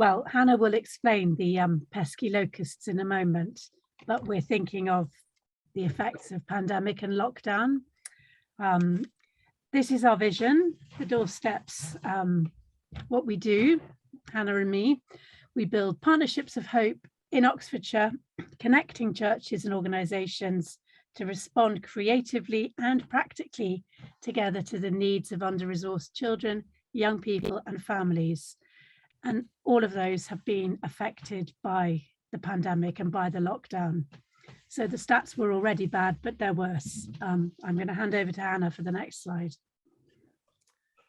Well, Hannah will explain the pesky locusts in a moment, but we're thinking of the effects of pandemic and lockdown. This is our vision, the Doorsteps. What we do, Hannah and me, we build partnerships of hope in Oxfordshire, connecting churches and organisations to respond creatively and practically together to the needs of under-resourced children, young people and families. And all of those have been affected by the pandemic and by the lockdown. So the stats were already bad, but they're worse. I'm going to hand over to Hannah for the next slide.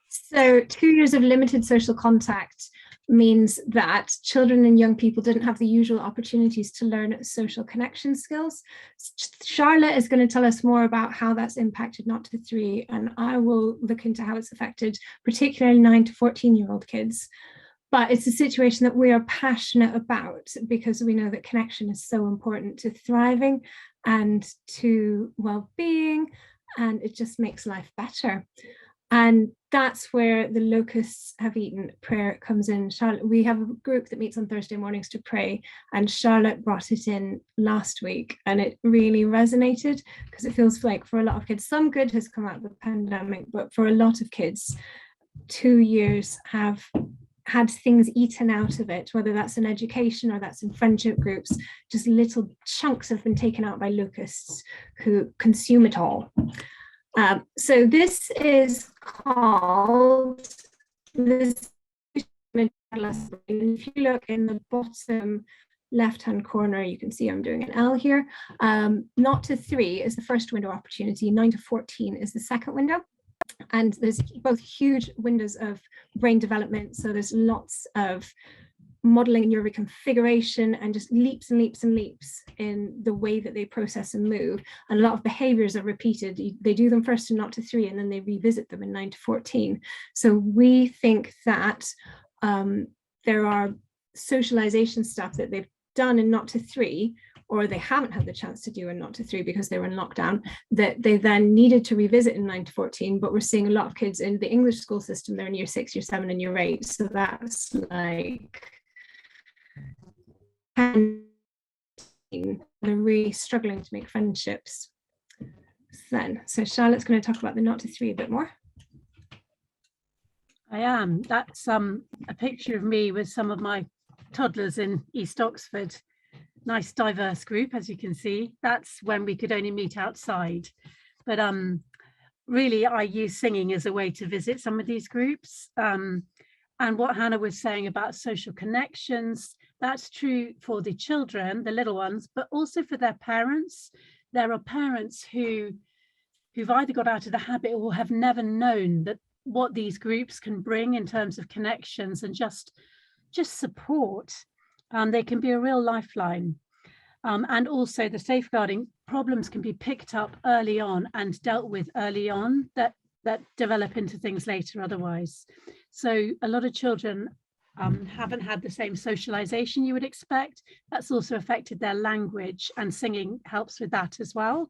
So 2 years of limited social contact means that children and young people didn't have the usual opportunities to learn social connection skills. Charlotte is going to tell us more about how that's impacted 0 to 3, and I will look into how it's affected particularly 9 to 14-year-old kids. But it's a situation that we are passionate about because we know that connection is so important to thriving and to well-being, and it just makes life better. And that's where the locusts have eaten prayer comes in. Charlotte, we have a group that meets on Thursday mornings to pray, and Charlotte brought it in last week, and it really resonated because it feels like for a lot of kids, some good has come out of the pandemic, but for a lot of kids, 2 years have had things eaten out of it, whether that's in education or that's in friendship groups. Just little chunks have been taken out by locusts who consume it all. So this is called this. If you look in the bottom left-hand corner, you can see I'm doing an L here. 0 to 3 is the first window opportunity. 9 to 14 is the second window. And there's both huge windows of brain development. So there's lots of modeling and reconfiguration and just leaps and leaps and leaps in the way that they process and move. And a lot of behaviors are repeated. They do them first in 0 to 3 and then they revisit them in 9 to 14. So we think that there are socialization stuff that they've done in 0 to 3, or they haven't had the chance to do in 0 to 3 because they were in lockdown, that they then needed to revisit in 9 to 14. But we're seeing a lot of kids in the English school system, they're in year 6, year 7 and year 8. So that's like, and they're really struggling to make friendships. So Charlotte's going to talk about the 0 to 3 a bit more. I am. That's a picture of me with some of my toddlers in East Oxford. Nice diverse group, as you can see. That's when we could only meet outside. But really, I use singing as a way to visit some of these groups. And what Hannah was saying about social connections, that's true for the children, the little ones, but also for their parents. There are parents who've either got out of the habit or have never known that what these groups can bring in terms of connections and just support. They can be a real lifeline. And also the safeguarding problems can be picked up early on and dealt with early on that develop into things later otherwise. So a lot of children haven't had the same socialization you would expect. That's also affected their language, and singing helps with that as well.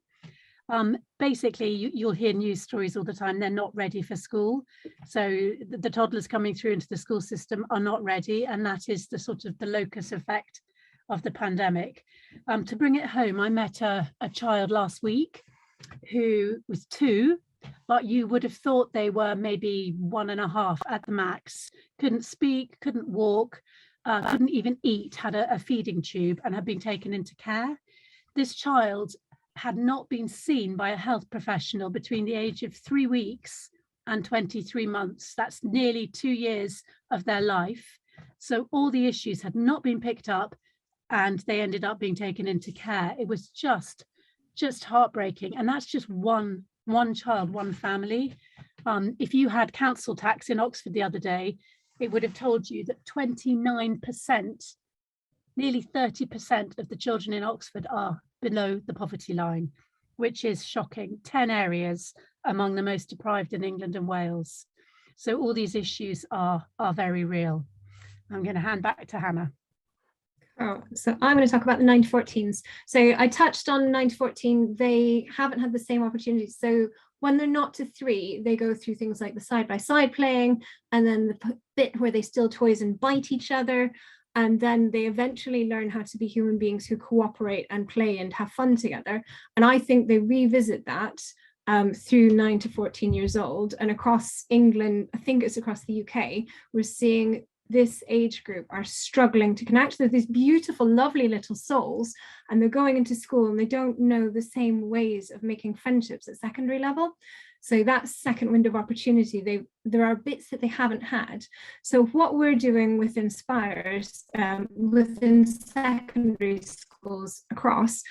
Basically, you'll hear news stories all the time. They're not ready for school. So the toddlers coming through into the school system are not ready. And that is the sort of the locus effect of the pandemic. To bring it home, I met a child last week who was 2, but you would have thought they were maybe 1.5 at the max. Couldn't speak, couldn't walk, couldn't even eat, had a feeding tube and had been taken into care. This child had not been seen by a health professional between the age of 3 weeks and 23 months. That's nearly 2 years of their life. So all the issues had not been picked up and they ended up being taken into care. It was just heartbreaking. And that's just one child, one family. If you had council tax in Oxford the other day, it would have told you that 29%, nearly 30% of the children in Oxford are below the poverty line, which is shocking. 10 areas among the most deprived in England and Wales. So all these issues are very real. I'm going to hand back to Hannah. Oh, so I'm going to talk about the 9 to 14s. So I touched on 9 to 14. They haven't had the same opportunities. So when they're not to 3, they go through things like the side-by-side playing, and then the bit where they steal toys and bite each other. And then they eventually learn how to be human beings who cooperate and play and have fun together. And I think they revisit that through 9 to 14 years old. And across England, I think it's across the UK, we're seeing this age group are struggling to connect. They're these beautiful, lovely little souls, and they're going into school and they don't know the same ways of making friendships at secondary level. So that's second window of opportunity. There are bits that they haven't had. So what we're doing with Inspires within secondary schools across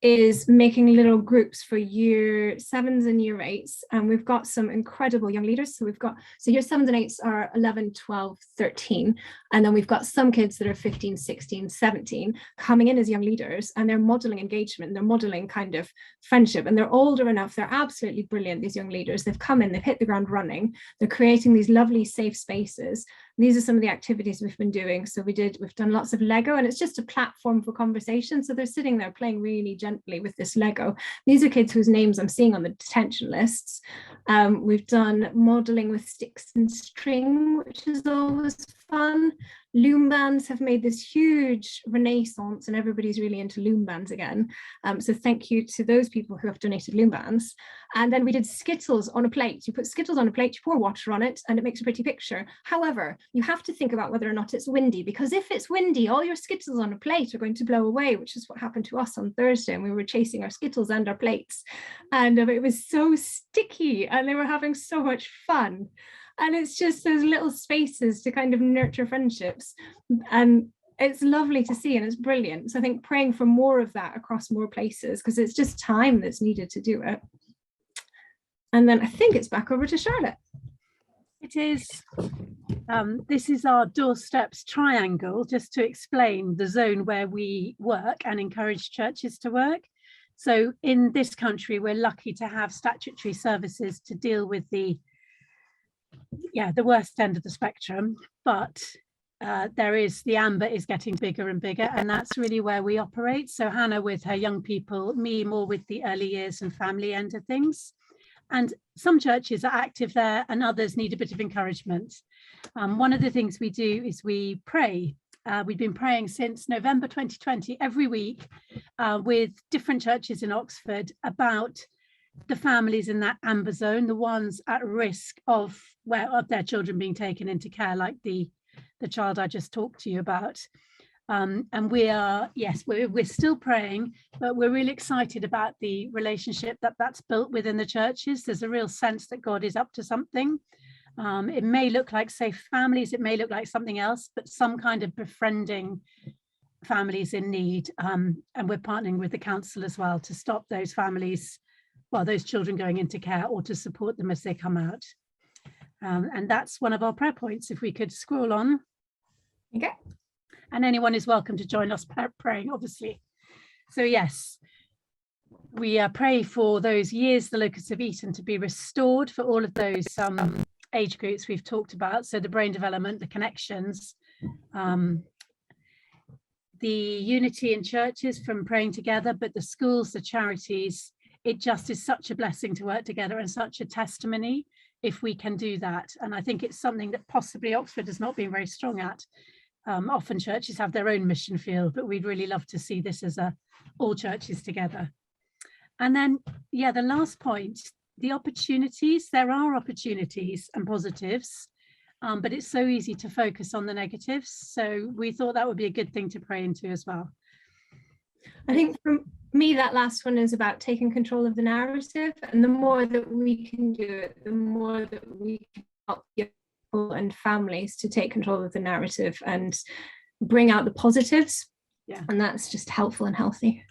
is making little groups for year 7s and year 8s. And we've got some incredible young leaders. So year 7s and 8s are 11, 12, 13. And then we've got some kids that are 15, 16, 17 coming in as young leaders, and they're modeling engagement. They're modeling kind of friendship, and they're older enough. They're absolutely brilliant, these young leaders. They've come in, they've hit the ground running. They're creating these lovely safe spaces. And these are some of the activities we've been doing. So we've done lots of Lego, and it's just a platform for conversation. So they're sitting there playing really gently with this Lego. These are kids whose names I'm seeing on the detention lists. We've done modeling with sticks and string, which is always fun. Loom bands have made this huge renaissance, and everybody's really into loom bands again. So thank you to those people who have donated loom bands. And then we did Skittles on a plate. You put Skittles on a plate, you pour water on it, and it makes a pretty picture. However, you have to think about whether or not it's windy, because if it's windy, all your Skittles on a plate are going to blow away, which is what happened to us on Thursday. And we were chasing our Skittles and our plates. And it was so sticky, and they were having so much fun. And it's just those little spaces to kind of nurture friendships. And it's lovely to see, and it's brilliant. So I think praying for more of that across more places, because it's just time that's needed to do it. And then I think it's back over to Charlotte. It is. This is our Doorsteps triangle, just to explain the zone where we work and encourage churches to work. So in this country, we're lucky to have statutory services to deal with the worst end of the spectrum, but the amber is getting bigger and bigger, and that's really where we operate. So Hannah with her young people, me more with the early years and family end of things. And some churches are active there and others need a bit of encouragement. One of the things we do is we pray. We've been praying since November 2020 every week with different churches in Oxford about the families in that amber zone, the ones at risk of their children being taken into care, like the child I just talked to you about. And we're still praying, but we're really excited about the relationship that's built within the churches. There's a real sense that God is up to something. It may look like safe families, it may look like something else, but some kind of befriending families in need. And we're partnering with the council as well to stop those families, those children going into care, or to support them as they come out. And that's one of our prayer points. If we could scroll on. Okay. And anyone is welcome to join us praying, obviously. So yes, we pray for those years the locusts have eaten to be restored for all of those age groups we've talked about. So the brain development, the connections, the unity in churches from praying together, but the schools, the charities, it just is such a blessing to work together and such a testimony if we can do that. And I think it's something that possibly Oxford has not been very strong at. Often churches have their own mission field, but we'd really love to see this as all churches together. And then, the last point, the opportunities. There are opportunities and positives, but it's so easy to focus on the negatives. So we thought that would be a good thing to pray into as well. I think for me, that last one is about taking control of the narrative. And the more that we can do it, the more that we can help people and families to take control of the narrative and bring out the positives. Yeah. And that's just helpful and healthy.